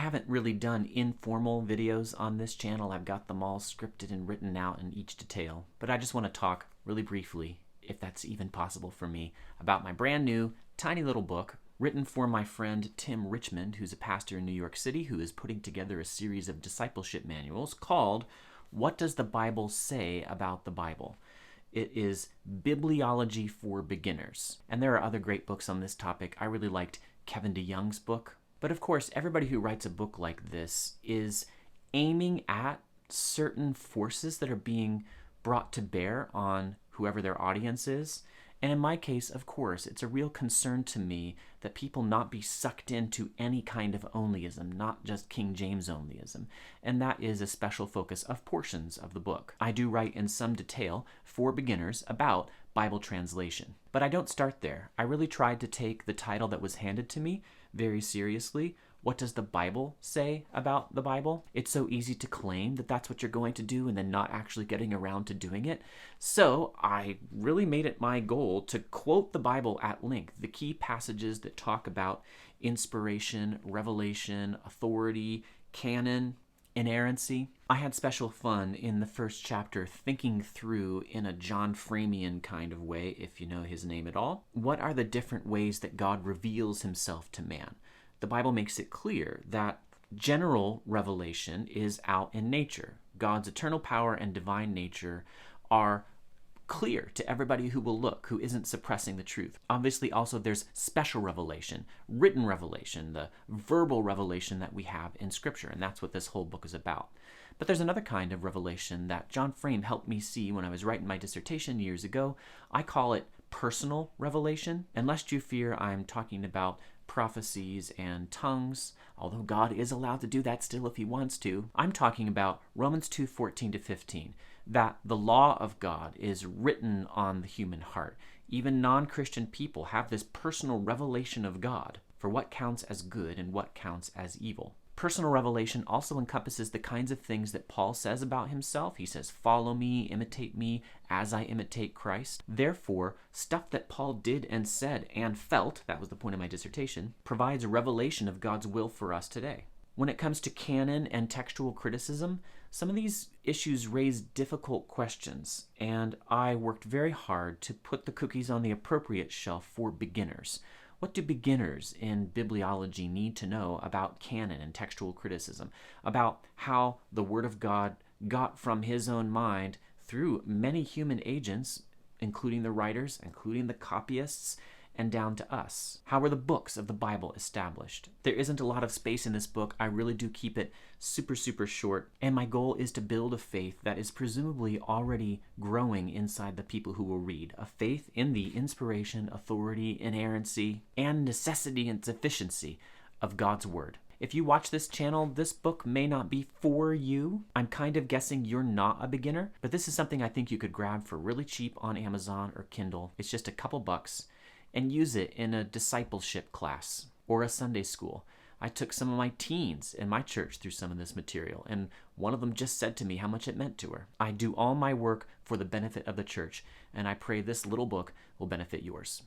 haven't really done informal videos on this channel. I've got them all scripted and written out in each detail. But I just want to talk really briefly, if that's even possible for me, about my brand new, tiny little book written for my friend Tim Richmond, who's a pastor in New York City, who is putting together a series of discipleship manuals called What Does the Bible Say About the Bible? It is Bibliology for Beginners. And there are other great books on this topic. I really liked Kevin DeYoung's book. But of course, everybody who writes a book like this is aiming at certain forces that are being brought to bear on whoever their audience is. And in my case, of course, it's a real concern to me that people not be sucked into any kind of onlyism, not just King James onlyism. And that is a special focus of portions of the book. I do write in some detail for beginners about Bible translation. But I don't start there. I really tried to take the title that was handed to me very seriously. What does the Bible say about the Bible? It's so easy to claim that that's what you're going to do and then not actually getting around to doing it. So I really made it my goal to quote the Bible at length, the key passages that talk about inspiration, revelation, authority, canon, inerrancy. I had special fun in the first chapter thinking through in a John Framian kind of way, if you know his name at all. What are the different ways that God reveals himself to man? The Bible makes it clear that general revelation is out in nature. God's eternal power and divine nature are clear to everybody who will look, who isn't suppressing the truth. Obviously, also there's special revelation, written revelation, the verbal revelation that we have in Scripture, and that's what this whole book is about. But there's another kind of revelation that John Frame helped me see when I was writing my dissertation years ago. I call it personal revelation. And lest you fear I'm talking about prophecies and tongues, although God is allowed to do that still if he wants to. I'm talking about Romans 2:14-15, that the law of God is written on the human heart. Even non-Christian people have this personal revelation of God for what counts as good and what counts as evil. Personal revelation also encompasses the kinds of things that Paul says about himself. He says, follow me, imitate me as I imitate Christ. Therefore, stuff that Paul did and said and felt, that was the point of my dissertation, provides a revelation of God's will for us today. When it comes to canon and textual criticism, some of these issues raise difficult questions, and I worked very hard to put the cookies on the appropriate shelf for beginners. What do beginners in bibliology need to know about canon and textual criticism, about how the Word of God got from his own mind through many human agents, including the writers, including the copyists, and down to us? How were the books of the Bible established? There isn't a lot of space in this book. I really do keep it super, super short. And my goal is to build a faith that is presumably already growing inside the people who will read. A faith in the inspiration, authority, inerrancy, and necessity and sufficiency of God's Word. If you watch this channel, this book may not be for you. I'm kind of guessing you're not a beginner, but this is something I think you could grab for really cheap on Amazon or Kindle. It's just a couple bucks. And use it in a discipleship class or a Sunday school. I took some of my teens in my church through some of this material, and one of them just said to me how much it meant to her. I do all my work for the benefit of the church, and I pray this little book will benefit yours.